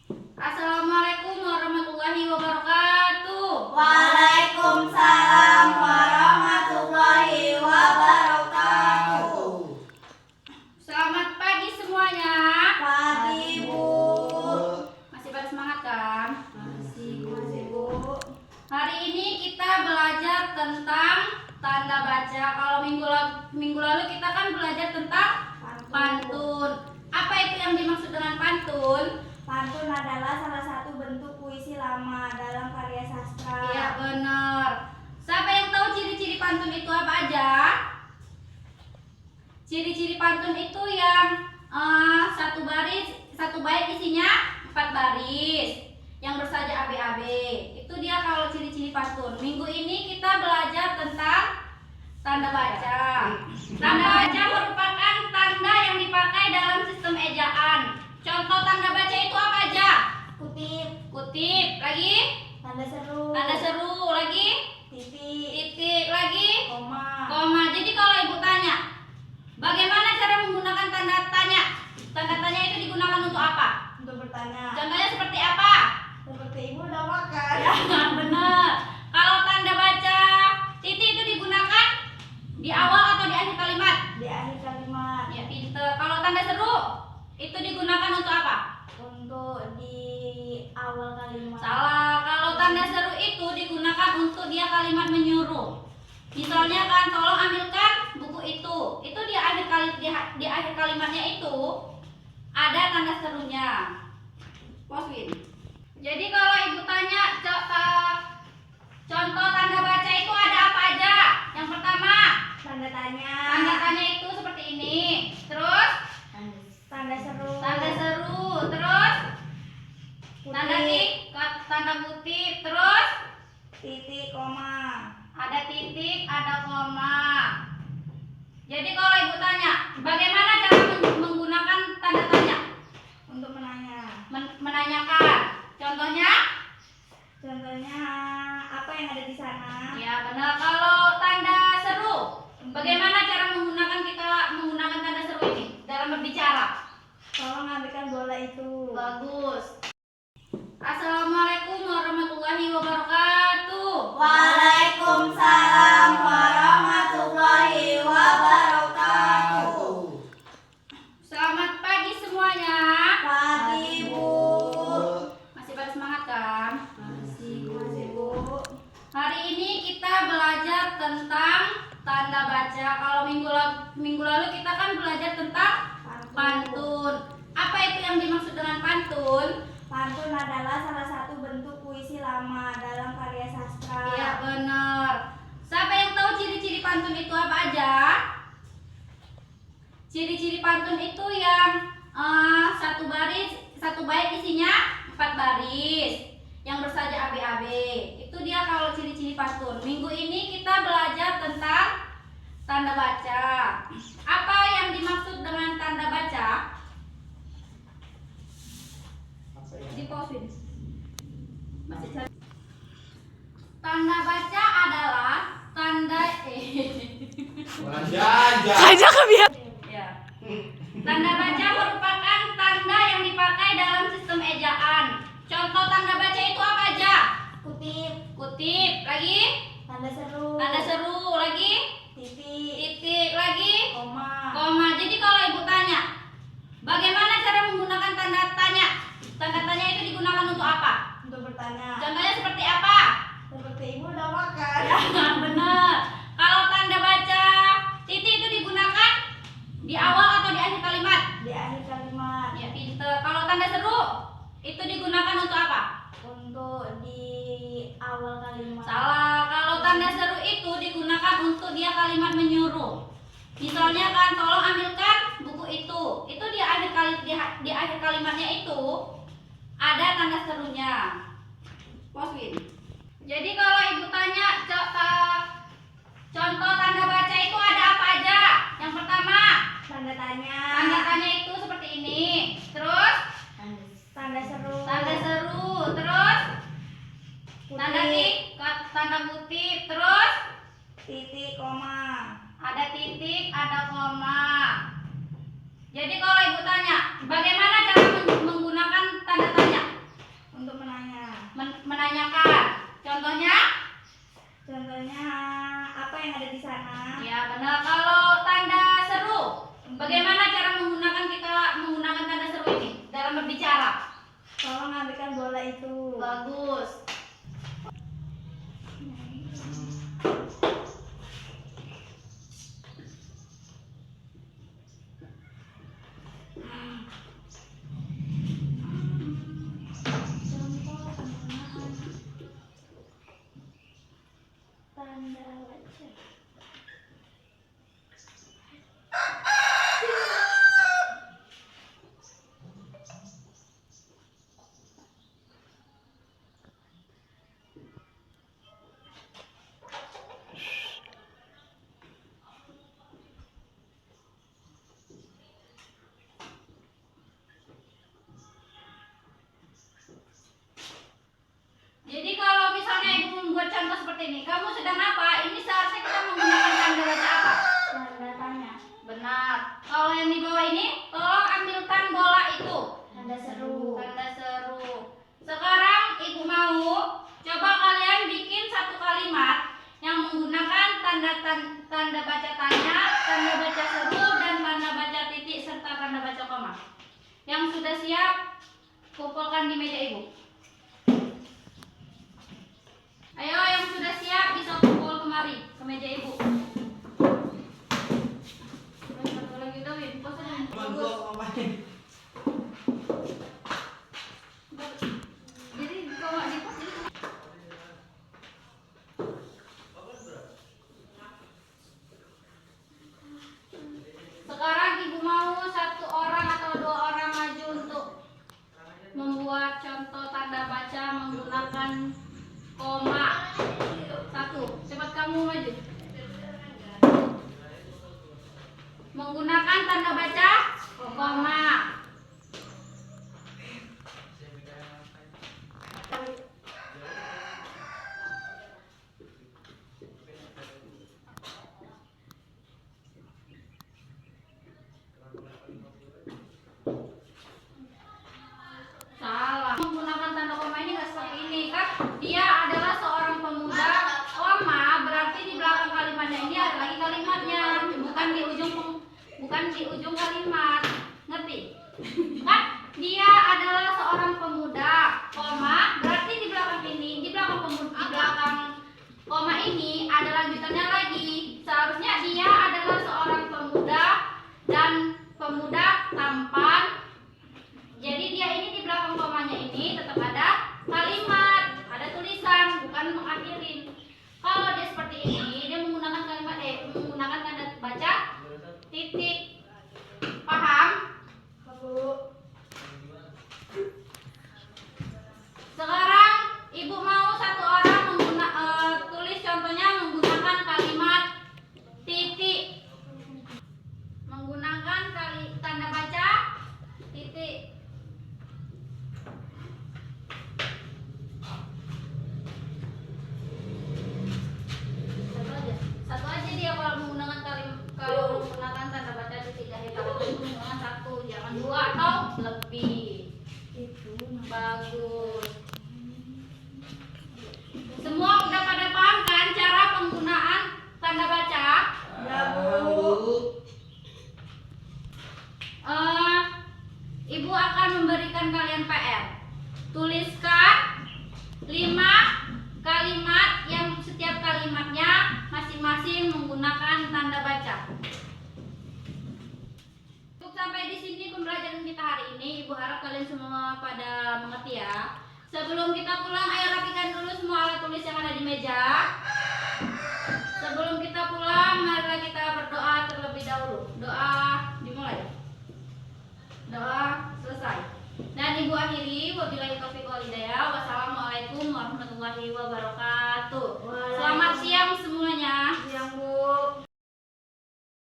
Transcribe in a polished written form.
Assalamualaikum warahmatullahi wabarakatuh. Waalaikumsalam warahmatullahi wabarakatuh. Selamat pagi semuanya. Pagi, Bu. Masih pada semangat kan? Masih, Bu. Hari ini kita belajar tentang tanda baca. Kalau minggu lalu kita kan belajar tentang pantun. Apa itu yang dimaksud dengan pantun? Pantun adalah salah satu bentuk puisi lama dalam karya sastra. Iya benar. Siapa yang tahu ciri-ciri pantun itu apa aja? Ciri-ciri pantun itu yang satu bait isinya 4 baris yang bersaja AB-AB. Itu dia kalau ciri-ciri pantun. Minggu ini kita belajar tentang tanda baca. Tanda baca merupakan tanda yang dipakai dalam sistem ejaan. Contoh tanda baca itu apa aja? Kutip, lagi Tanda seru. lagi titik, lagi koma. Jadi kalau ibu tanya, bagaimana cara menggunakan tanda tanya? Tanda tanya itu digunakan untuk apa? Untuk bertanya. Contohnya seperti apa? Seperti ibu udah makan. Ya, benar. Kalau tanda baca titik itu digunakan di awal atau di akhir kalimat? Di akhir kalimat. Ya, pinter. Kalau tanda seru itu digunakan untuk apa? Untuk di awal kalimat. Salah. Kalau tanda seru itu digunakan untuk dia kalimat menyuruh. Misalnya kan, tolong ambilkan buku itu. Itu di akhir kalimatnya itu ada tanda serunya. Poswin. Jadi kalau ibu tanya contoh tanda baca itu ada apa aja? Yang pertama, Tanda tanya. tanda tanya itu seperti ini. Terus Tanda seru. Terus tanda Kutip. tanda kutip. Terus Titik, koma. ada titik, ada koma. Jadi kalau ibu tanya, bagaimana cara menggunakan tanda tanya? Untuk menanya. Menanyakan. Contohnya? Contohnya apa yang ada di sana? Ya benar. Kalau tanda seru, bagaimana cara menggunakan tanda seru ini dalam berbicara? Tolong ambilkan bola itu. Bagus. Assalamualaikum warahmatullahi wabarakatuh. Waalaikumsalam warahmatullahi wabarakatuh. Selamat pagi semuanya. Pagi, Bu. Masih pada semangat kan? Masih, Bu. Hari ini kita belajar tentang tanda baca. Kalau minggu lalu kita kan belajar tentang pantun. Apa itu yang dimaksud dengan pantun? Pantun adalah salah satu bentuk puisi lama dalam karya sastra. Iya benar. Siapa yang tahu ciri-ciri pantun itu apa aja? Ciri-ciri pantun itu yang satu bait isinya 4 baris yang bersaja AB-AB. Itu dia kalau ciri-ciri pantun. Minggu ini kita belajar tentang tanda baca. Apa yang dimaksud dengan tanda baca? Di pause. Masih cari. Tanda baca adalah tanda ya. Tanda baca merupakan tanda yang dipakai dalam sistem ejaan. Contoh tanda baca itu apa aja? Kutip, lagi Tanda seru. lagi titik, lagi koma. Jadi kalau ibu tanya, bagaimana cara menggunakan tanda tanya? Tanda tanya itu digunakan untuk apa? Untuk bertanya. Contohnya seperti apa? Seperti ibu udah makan. Ya, benar. Kalau tanda baca titik itu digunakan di awal atau di akhir kalimat? Di akhir kalimat. Ya, pinter. Kalau tanda seru itu digunakan untuk apa? Untuk di awal kalimat. Salah. Kalau tanda seru itu digunakan untuk dia kalimat menyuruh. Misalnya kan, tolong ambilkan buku itu. Itu di akhir kalimatnya itu ada tanda serunya. Poswin. Jadi kalau ibu tanya contoh tanda baca itu ada apa aja? Yang pertama, Tanda tanya. tanda tanya itu seperti ini. Terus Tanda seru. Terus tanda Kutip. tanda kutip. Terus Titik, koma. ada titik, ada koma. Jadi kalau ibu tanya, bagaimana cara menggunakan tanda tanya? yang ada di sana. Ya benar. Kalau tanda seru, bagaimana cara menggunakan tanda seru ini dalam berbicara? Tolong ambilkan bola itu. Bagus. Contoh penggunaan tanda baca. Jadi kalau misalnya ibu membuat contoh seperti ini, kamu sedang apa? Ini seharusnya kita menggunakan tanda baca apa? Tanda tanya. Benar. Kalau yang di bawah ini, tolong ambilkan bola itu. Tanda seru. Tanda seru. Sekarang ibu mau coba kalian bikin satu kalimat yang menggunakan tanda baca tanya, tanda baca seru, dan tanda baca titik serta tanda baca koma. Yang sudah siap, kumpulkan di meja ibu. Ayo yang sudah siap bisa kumpul kemari ke meja ibu. Satu lagi dong, Win. Jadi kalau di pos ini. Sekarang ibu mau satu orang atau dua orang maju untuk membuat contoh tanda baca menggunakan koma. Satu, cepat kamu maju. Menggunakan tanda baca koma. Salah. Menggunakan tanda koma ini nggak seperti ini kan? Dia adalah seorang pemuda. Koma berarti di belakang kalimatnya ini ada lagi kalimatnya, bukan di ujung kalimat. Ngerti? Kan? Dia adalah seorang pemuda. Koma berarti di belakang ini, di belakang koma ini ada lanjutannya lagi. Seharusnya dia adalah seorang pemuda dan pemuda tampan. Jadi dia ini di belakang komanya ini tetap ada kalimat, ada tulisan, bukan mengakhirin. Kalau dia seperti ini, dia menggunakan menggunakan tanda baca titik. Paham? Bu. Sekarang ibu mau satu orang tulis contohnya menggunakan kalimat titik. Menggunakan tanda baca titik. Satu aja dia kalau menggunakan tanda baca titik dari menggunakan satu, jangan dua atau lebih. Itu Bagus. Semua udah pada paham kan cara penggunaan tanda baca? ya, Bu. Ibu akan memberikan kalian PR. Tuliskan 5 kalimat yang setiap kalimatnya masing-masing menggunakan tanda baca. Untuk sampai di sini pembelajaran kita hari ini, Ibu harap kalian semua pada mengerti ya. Sebelum kita pulang, ayo rapikan dulu semua alat tulis yang ada di meja. Sebelum kita pulang, marilah kita berdoa terlebih dahulu. Doa dimulai. Doa selesai. Dan ibu akhiri, wabillahi taufiq wal hidayah. Wassalamualaikum warahmatullahi wabarakatuh. Selamat siang semuanya. Siang, Bu.